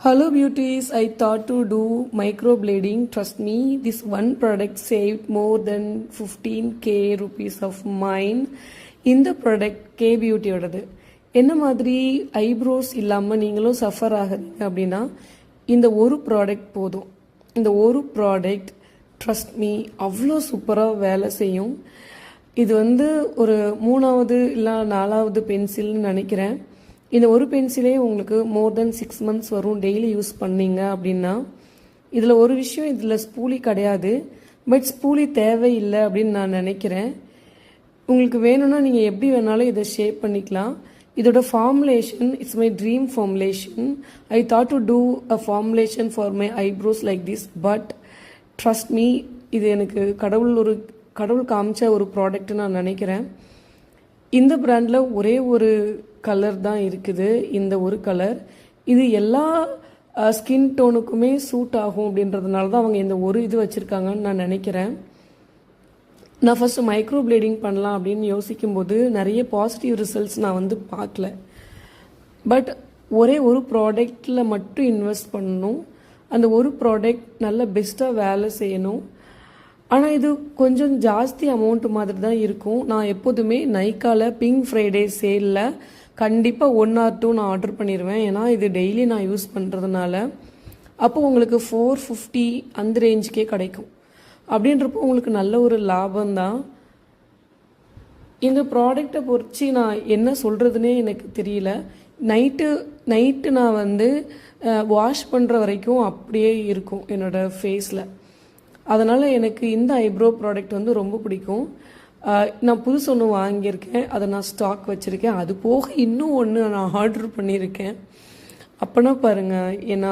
Hello beauties, I thought to do microblading. Trust me, this one product saved more than 15k rupees of mine. இந்த product K பியூட்டியோடது. என்ன மாதிரி eyebrows இல்லாமல் நீங்களும் suffer ஆகுறீங்க அப்படின்னா இந்த ஒரு ப்ராடக்ட் போதும். இந்த ஒரு ப்ராடக்ட் ட்ரஸ்ட் மீ அவ்வளோ சூப்பராக வேலை செய்யும். இது வந்து ஒரு 3வது இல்லை 4வது பென்சில்னு நினைக்கிறேன். இந்த ஒரு பென்சிலே உங்களுக்கு மோர் தென் 6 months வரும் டெய்லி யூஸ் பண்ணீங்க அப்படின்னா. இதில் ஒரு விஷயம், இதில் ஸ்பூலி கிடையாது, பட் ஸ்பூலி தேவையில்லை அப்படின்னு நான் நினைக்கிறேன். உங்களுக்கு வேணும்னா நீங்கள் எப்படி வேணாலும் இதை ஷேப் பண்ணிக்கலாம். இதோட formulation it's my dream formulation. I thought to do a formulation for my eyebrows like this, but trust me இது எனக்கு கடவுள் காமிச்ச ஒரு ப்ராடக்ட்னு நான் நினைக்கிறேன். இந்த பிராண்டில் ஒரே ஒரு கலர் தான் இருக்குது, இந்த ஒரு கலர். இது எல்லா ஸ்கின் டோனுக்குமே சூட் ஆகும் அப்படின்றதுனால தான் அவங்க இந்த ஒரு இது வச்சுருக்காங்கன்னு நான் நினைக்கிறேன். நான் ஃபஸ்ட்டு மைக்ரோ பிளேடிங் பண்ணலாம் அப்படின்னு யோசிக்கும்போது நிறைய பாசிட்டிவ் ரிசல்ட்ஸ் நான் வந்து பார்க்கல. பட் ஒரே ஒரு ப்ராடக்டில் மட்டும் இன்வெஸ்ட் பண்ணணும். அந்த ஒரு ப்ராடக்ட் நல்ல பெஸ்ட்டாக வேலை செய்யணும். ஆனால் இது கொஞ்சம் ஜாஸ்தி அமௌண்ட் மாதிரி தான் இருக்கும். நான் எப்போதுமே நைக்காவில் பிங்க் ஃப்ரைடே சேலில் கண்டிப்பாக 1 or 2 நான் ஆர்டர் பண்ணிடுவேன். ஏன்னா இது டெய்லி நான் யூஸ் பண்ணுறதுனால. அப்போது உங்களுக்கு 450 அந்த ரேஞ்சுக்கே கிடைக்கும். அப்படின்றப்போ உங்களுக்கு நல்ல ஒரு லாபம்தான். இந்த ப்ராடக்டை பொறுத்து நான் என்ன சொல்கிறதுனே எனக்கு தெரியல. நைட்டு நான் வந்து வாஷ் பண்ணுற வரைக்கும் அப்படியே இருக்கும் என்னோடய ஃபேஸில். அதனால் எனக்கு இந்த ஐப்ரோ ப்ராடக்ட் வந்து ரொம்ப பிடிக்கும். நான் புதுசு ஒன்று வாங்கியிருக்கேன், அதை நான் ஸ்டாக் வச்சுருக்கேன். அது போக இன்னும் ஒன்று நான் ஆர்டர் பண்ணியிருக்கேன். அப்போனா பாருங்கள், ஏன்னா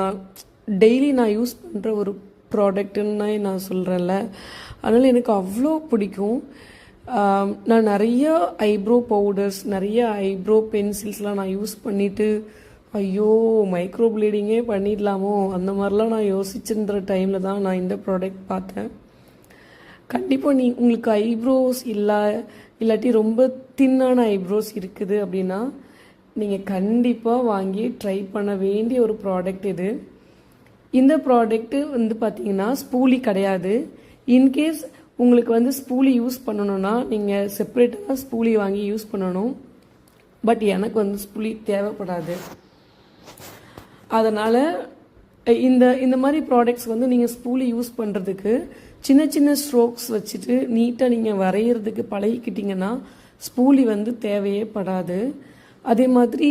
டெய்லி நான் யூஸ் பண்ணுற ஒரு ப்ராடக்ட்டுன்னு நான் சொல்கிறேன்ல, அதனால் எனக்கு அவ்வளோ பிடிக்கும். நான் நிறைய ஐப்ரோ பவுடர்ஸ், நிறைய ஐப்ரோ பென்சில்ஸ்லாம் நான் யூஸ் பண்ணிவிட்டு ஐயோ மைக்ரோ ப்ளீடிங்கே பண்ணிடலாமோ அந்த மாதிரிலாம் நான் யோசிச்சுன்ற டைமில் தான் நான் இந்த ப்ராடக்ட் பார்த்தேன். கண்டிப்பாக உங்களுக்கு ஐப்ரோஸ் இல்லாட்டி ரொம்ப தின்னான ஐப்ரோஸ் இருக்குது அப்படின்னா நீங்கள் கண்டிப்பாக வாங்கி ட்ரை பண்ண வேண்டிய ஒரு ப்ராடக்ட் இது. இந்த ப்ராடக்ட்டு வந்து பார்த்தீங்கன்னா ஸ்பூலி கிடையாது. இன்கேஸ் உங்களுக்கு வந்து ஸ்பூலி யூஸ் பண்ணணுன்னா நீங்கள் செப்பரேட்டாக ஸ்பூலி வாங்கி யூஸ் பண்ணணும். பட் எனக்கு வந்து ஸ்பூலி தேவைப்படாது. அதனால் இந்த மாதிரி ப்ராடக்ட்ஸ் வந்து நீங்கள் ஸ்பூலி யூஸ் பண்ணுறதுக்கு சின்ன சின்ன ஸ்ட்ரோக்ஸ் வச்சுட்டு நீட்டாக நீங்கள் வரைகிறதுக்கு பழகிக்கிட்டிங்கன்னா ஸ்பூலி வந்து தேவையே படாது. அதே மாதிரி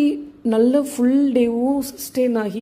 நல்ல ஃபுல் டேவும் சஸ்டெயின் ஆகி